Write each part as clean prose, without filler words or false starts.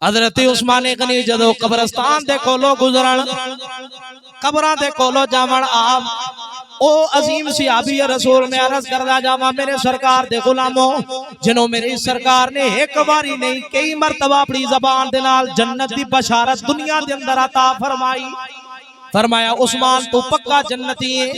حضرت عثمان غنی جدو قبرستان دے کولو گزرن قبراں دے کولو جاون آپ او عظیم صحابی رسول میں عرض کردہ جاواں میرے سرکار دے غلاموں جنہوں میری سرکار نے ایک باری نہیں کئی مرتبہ اپنی زبان دے نال جنت دی بشارت دنیا دے اندر عطا فرمائی فرمایا عثمان تو پکا جنتی ہے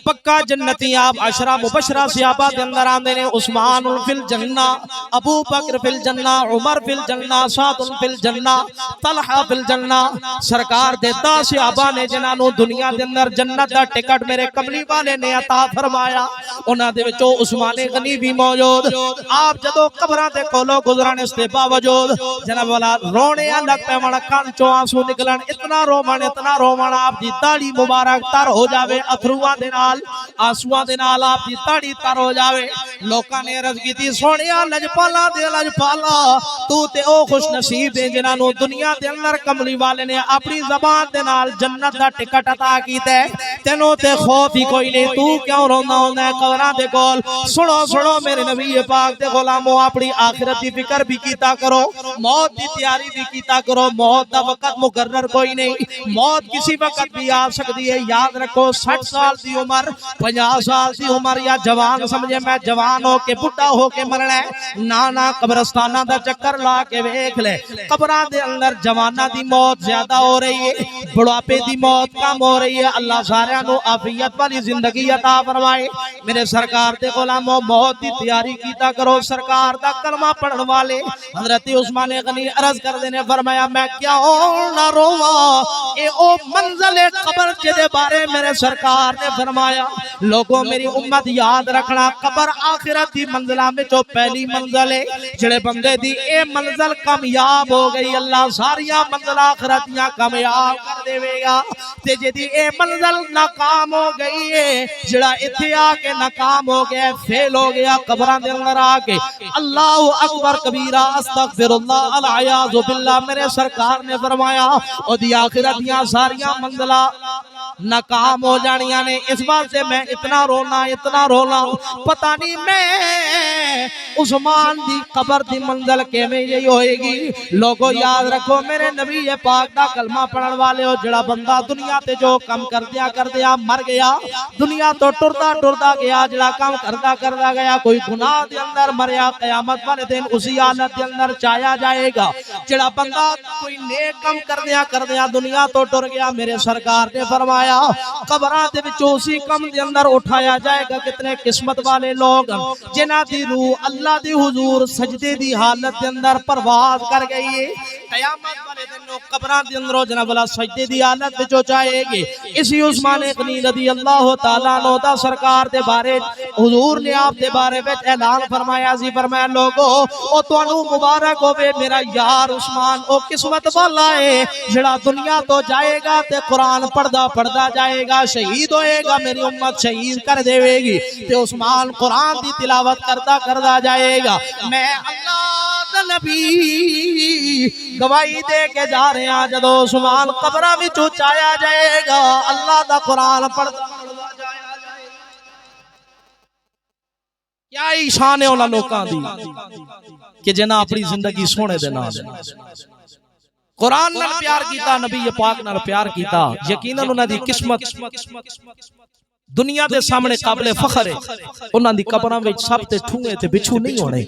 پکا جنتی آپ عشرہ مبشرہ صحابہ دے اندر آندے نے عثمان فی الجنہ ابو بکر فی الجنہ عمر فی الجنہ سعد فی الجنہ طلحہ فی الجنہ سرکار دے 10 صحابہ نے جنہاں دنیا دے اندر جنت دا ٹکٹ میرے کملی والے نے عطا فرمایا انہاں دے وچوں عثمان غنی بھی موجود آپ جدو قبراں دے کولو گزرن اس دے باوجود جناب والا رونے لگ پے وڑ کان چوں آنسو نکلن اتنا رومن آپ دی داڑھی مبارک تر ہو جاوے اتھرواں دے نال آنسواں دے نال آپ دی داڑھی تر ہو جاوے لوکاں نے عرض کیتی سونیا لجپالا دے لجپالا تو تے او خوش نصیب ہے جنہاں نو دنیا دے اندر کملی والے نے اپنی زبان دے نال جنت دا ٹکٹ عطا کیتا ہے تینوں تے خوف ہی کوئی نہیں تو کیوں روندا ہوندا ہے قبراں دے کول سنو میرے نبی پاک دے غلامو اپنی آخرت دی فکر بھی کیتا کرو موت دی تیاری بھی کیتا کرو موت دا وقت مقرر کوئی نہیں موت کسی وقت بھی آ سکتی ہے یاد رکھو 60 سال دی عمر 50 سال دی عمر یا جوان سمجھے میں جوان ہو کے بڑھا ہو کے مرنا ہے نانا قبرستانہ دا چکر لا کے ویکھ لے قبراں دے اندر جواناں دی موت زیادہ ہو رہی ہے بڑھاپے دی موت کم ہو رہی ہے اللہ سارے نو عافیت والی زندگی عطا فرمائے میرے سرکار دے غلاموں موت دی تیاری کیتا کرو سرکار دا کلمہ پڑھن والے حضرت عثمان غنی عرض کردے نے فرمایا میں کیا نہ رواں اے او منزل قبر جدے بارے میرے سرکار نے فرمایا لوگوں میری امت یاد رکھنا قبر آخرت دی منزلہ میں جو پہلی منزل ہے جڑے بندے دی اے منزل کامیاب ہو گئی اللہ ساریاں منزل آخرتیاں کامیاب کر دے گا تے جدی اے منزل ناکام ہو گئی ہے جڑا اتھے آ کے ناکام ہو گیا فیل ہو گیا قبران دے اندر آ کے اللہ اکبر کبیرہ استغفر اللہ العیاذ باللہ میرے سرکار نے فرمایا او دی آخرتیاں ساریاں منزلہ ناکام ہو جانیاں نے اس بات سے میں اتنا رونا پتہ نہیں میں عثمان دی قبر دی منزل کے میں یہی ہوئے گی لوگوں یاد رکھو میرے نبی پاک دا کلمہ پڑھن والے ہو جڑا بندہ دنیا تے جو کم کردیا مر گیا دنیا تو ٹردا گیا جڑا کم کردا گیا کوئی گناہ دے اندر مریا قیامت والے دن اسی حالت دے اندر چایا جائے گا جڑا بندہ کوئی نیک کم کردیا دنیا تو ٹر گیا میرے سرکار نے فرمایا قبراں دے وچ اسی کم دے اندر اٹھایا جائے گا کتنے قسمت والے لوگ جنہاں دی روح اللہ دی حضور سجدے دی حالت دے اندر پرواز کر گئی ہے قیامت والے دن لوگ قبراں دے اندر جناب والا سجدے دی حالت وچ جائے گے اسی عثمان غنی رضی اللہ تعالی عنہ دا سرکار دے بارے حضور نے آپ دے بارے وچ اعلان فرمایا سی فرمایا لوگو او تانوں مبارک ہوے میرا یار عثمان او قسمت والا ہے جڑا دنیا تو جائے گا تے قرآن پڑھدا جائے گا شہید ہوئے گا میری امت شہید کر دے گی تے عثمان قرآن دی تلاوت کردا جائے گا میں اللہ دا نبی گواہی دے کے جا رہے ہیں جدو عثمان قبراں وچ چایا جائے گا اللہ دا قرآن پڑھدا جائے گا کیا ہی شان ہے انہاں لوکاں دی کہ جنہاں اپنی زندگی سونے دے نال قرآن نال پیار کیتا نبی پاک نال پیار کیتا یقیناً انہاں دی قسمت دنیا دے سامنے قابل فخر ہے انہاں دی قبراں وچ سب تے ٹھوئے تے بچھو نہیں ہونے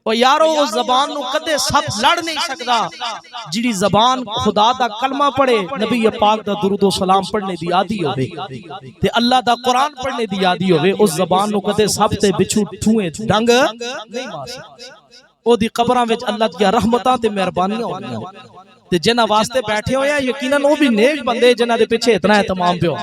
او یارو اس زبان نو کدے سب لڑ نہیں سکدا جڑی زبان خدا دا کلمہ پڑھے نبی پاک دا درود و سلام پڑھنے دی عادی ہوے تے اللہ دا قرآن پڑھنے دی عادی ہوے اس زبان نو کدے سب تے بچھو ٹھوئے ڈنگ نہیں مار سکدے او دی قبراں وچ اللہ دی رحمتاں تے مہربانیاں ہوندیاں تے جنہاں واسطے بیٹھے ہوئے ہیں یقیناً او بھی نیک بندے جنہاں دے پیچھے اتنا اہتمام پہ ہو